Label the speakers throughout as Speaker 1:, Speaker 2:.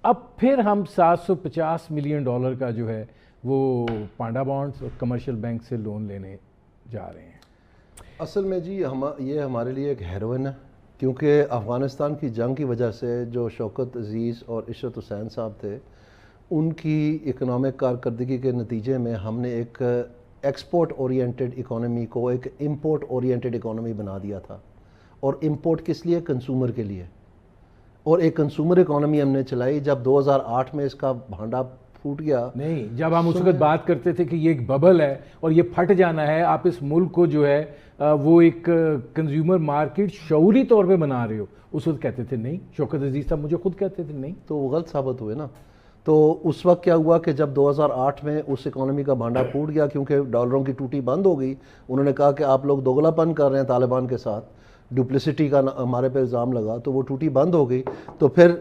Speaker 1: اب پھر ہم $750 ملین کا جو ہے وہ پانڈا بانڈز اور کمرشل بینک سے لون لینے جا رہے ہیں.
Speaker 2: اصل میں جی یہ ہمارے لیے ایک ہیروئن ہے، کیونکہ افغانستان کی جنگ کی وجہ سے جو شوکت عزیز اور عشرت حسین صاحب تھے، ان کی اکنامک کارکردگی کے نتیجے میں ہم نے ایک ایکسپورٹ اورینٹڈ اکانومی کو ایک امپورٹ اورینٹڈ اکانومی بنا دیا تھا. اور امپورٹ کس لیے؟ کنزیومر کے لیے. اور ایک کنزیومر اکانومی ہم نے چلائی. جب 2008 میں اس کا بھانڈا پھوٹ گیا،
Speaker 1: نہیں، جب ہم اس وقت بات کرتے تھے کہ یہ ایک ببل ہے اور یہ پھٹ جانا ہے، آپ اس ملک کو جو ہے وہ ایک کنزیومر مارکیٹ شعوری طور پہ بنا رہے ہو، اس وقت کہتے تھے نہیں. شوکت عزیز صاحب مجھے خود کہتے تھے نہیں.
Speaker 2: تو وہ غلط ثابت ہوئے نا. تو اس وقت کیا ہوا کہ جب 2008 میں اس اکانومی کا بھانڈا پھوٹ گیا، کیونکہ ڈالروں کی ٹوٹی بند ہو گئی، انہوں نے کہا کہ آپ لوگ دوگلا پن کر رہے ہیں طالبان کے ساتھ، ڈپلیسٹی کا ہمارے پہ الزام لگا، تو وہ ٹوٹی بند ہو گئی. تو پھر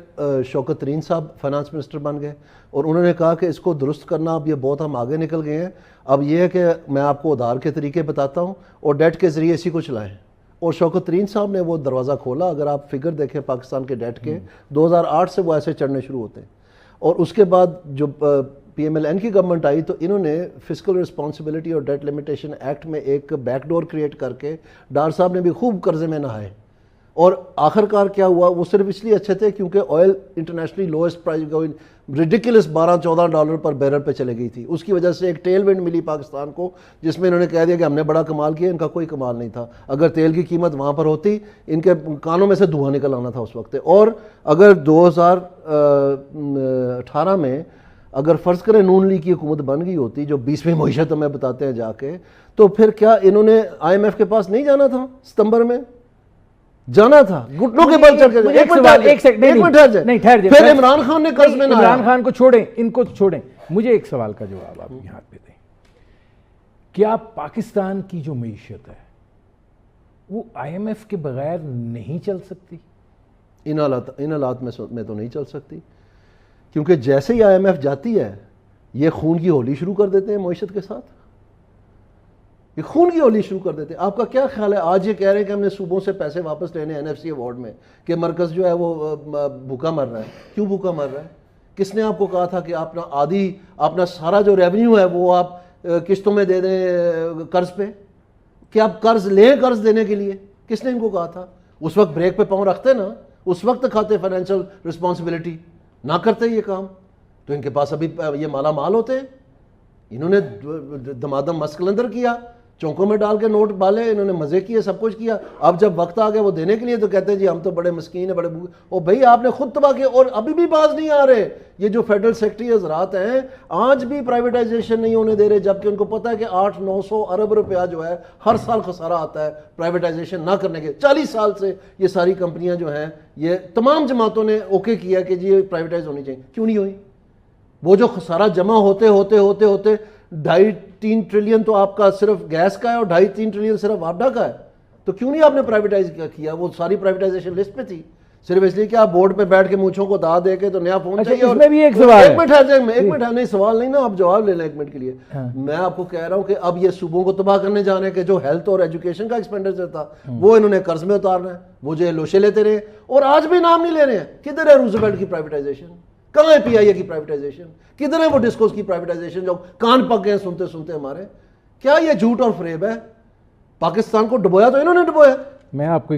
Speaker 2: شوکت ترین صاحب فائنانس منسٹر بن گئے اور انہوں نے کہا کہ اس کو درست کرنا، اب یہ بہت ہم آگے نکل گئے ہیں، اب یہ ہے کہ میں آپ کو ادھار کے طریقے بتاتا ہوں اور ڈیٹ کے ذریعے اسی کو چلائیں. اور شوکت ترین صاحب نے وہ دروازہ کھولا. اگر آپ فگر دیکھیں پاکستان کے ڈیٹ کے، 2008 سے وہ ایسے چڑھنے شروع ہوتے ہیں. اور اس کے بعد جو پی ایم ایل این کی گورنمنٹ آئی تو انہوں نے فسکل رسپانسبلٹی اور ڈیٹ لمیٹیشن ایکٹ میں ایک بیک ڈور کریٹ کر کے ڈار صاحب نے بھی خوب قرضے میں نہائے. اور آخر کار کیا ہوا، وہ صرف اس لیے اچھے تھے کیونکہ oil internationally lowest price ridiculous $12-14 پر بیرل پہ چلے گئی تھی. اس کی وجہ سے ایک ٹیل ونڈ ملی پاکستان کو، جس میں انہوں نے کہہ دیا کہ ہم نے بڑا کمال کیا. ان کا کوئی کمال نہیں تھا. اگر تیل کی قیمت وہاں پر ہوتی، ان کے کانوں میں سے دھواں نکل آنا تھا اس وقت. اور اگر 2018 میں اگر فرض کریں نون لیگ کی حکومت بن گئی ہوتی، جو 20ویں معیشت ہمیں بتاتے ہیں جا کے، تو پھر کیا انہوں نے آئی ایم ایف کے پاس نہیں جانا تھا؟ ستمبر میں جانا تھا، گھٹنوں کے بل چڑھ کے. پھر عمران خان نے قرض میں نہ،
Speaker 1: عمران خان کو چھوڑیں، ان کو چھوڑیں. مجھے ایک سوال کا جواب آپ یہاں پہ دیں. کیا پاکستان کی جو معیشت ہے وہ آئی ایم ایف کے بغیر نہیں چل سکتی؟
Speaker 2: ان حالات میں تو نہیں چل سکتی، کیونکہ جیسے ہی آئی ایم ایف جاتی ہے یہ خون کی ہولی شروع کر دیتے ہیں معیشت کے ساتھ. یہ خون کی ہولی شروع کر دیتے ہیں. آپ کا کیا خیال ہے؟ آج یہ کہہ رہے ہیں کہ ہم نے صوبوں سے پیسے واپس لینے این ایف سی ایوارڈ میں، کہ مرکز جو ہے وہ بھوکا مر رہا ہے. کیوں بھوکا مر رہا ہے؟ کس نے آپ کو کہا تھا کہ اپنا سارا جو ریونیو ہے وہ آپ قسطوں میں دے دیں قرض پہ؟ کہ آپ قرض لیں قرض دینے کے لیے؟ کس نے ان کو کہا تھا؟ اس وقت بریک پہ پاؤں رکھتے نا، اس وقت کھاتے فائنینشیل رسپانسبلٹی، نہ کرتے یہ کام تو ان کے پاس ابھی یہ مالا مال ہوتے. انہوں نے دمادم مسکلندر کیا، چونکوں میں ڈال کے نوٹ بالے، انہوں نے مزے کیے، سب کچھ کیا. اب جب وقت آ گیا وہ دینے کے لیے تو کہتے ہیں جی ہم تو بڑے مسکین ہیں، بڑے بھوکے. اور بھائی آپ نے خود تباہ کیا اور ابھی بھی باز نہیں آ رہے. یہ جو فیڈرل سیکرٹری حضرات ہیں آج بھی پرائیویٹائزیشن نہیں ہونے دے رہے، جبکہ ان کو پتہ ہے کہ 800-900 ارب روپیہ جو ہے ہر سال خسارہ آتا ہے پرائیویٹائزیشن نہ کرنے کے. 40 سال سے یہ ساری کمپنیاں جو ہیں، یہ تمام جماعتوں نے اوکے کیا کہ جی یہ پرائیویٹائز ہونی چاہیے. کیوں نہیں ہوئی؟ وہ جو خسارہ جمع ہوتے 2.5-3 ٹریلین تو آپ کا صرف گیس کا ہے اور 2.5-3 ٹریلین صرف واپڈا کا ہے. تو کیوں نہیں آپ نے پرائیویٹائز کیا؟ وہ ساری پرائیویٹائزیشن لسٹ پہ تھی، صرف اس لیے کہ آپ بورڈ پہ بیٹھ کے مونچھوں کو دا دے کے تو نیا فون چاہیے.
Speaker 1: اس میں بھی ایک سوال ہے.
Speaker 2: ایک منٹ نہیں، سوال نہیں نا، آپ جواب لے لیں ایک منٹ کے لیے. میں آپ کو کہہ رہا ہوں کہ اب یہ صوبوں کو تباہ کرنے جانے کے جو ہیلتھ اور ایجوکیشن کا ایکسپینڈیچر تھا وہ انہوں نے قرض میں اتارنا ہے. وہ جو لوشے لیتے رہے اور آج بھی نام نہیں لے رہے ہیں. کدھر ہے روزویلٹ کی پرائیویٹائزیشن؟ کہاں ہے پی آئی اے کی پرائیویٹائزیشن؟ کدھر ہے وہ ڈسکوز کی پرائیویٹائزیشن جو کان پک گئے سنتے ہمارے؟ کیا یہ جھوٹ اور فریب ہے؟ پاکستان کو ڈبویا تو انہوں نے ڈبویا.
Speaker 1: میں آپ کو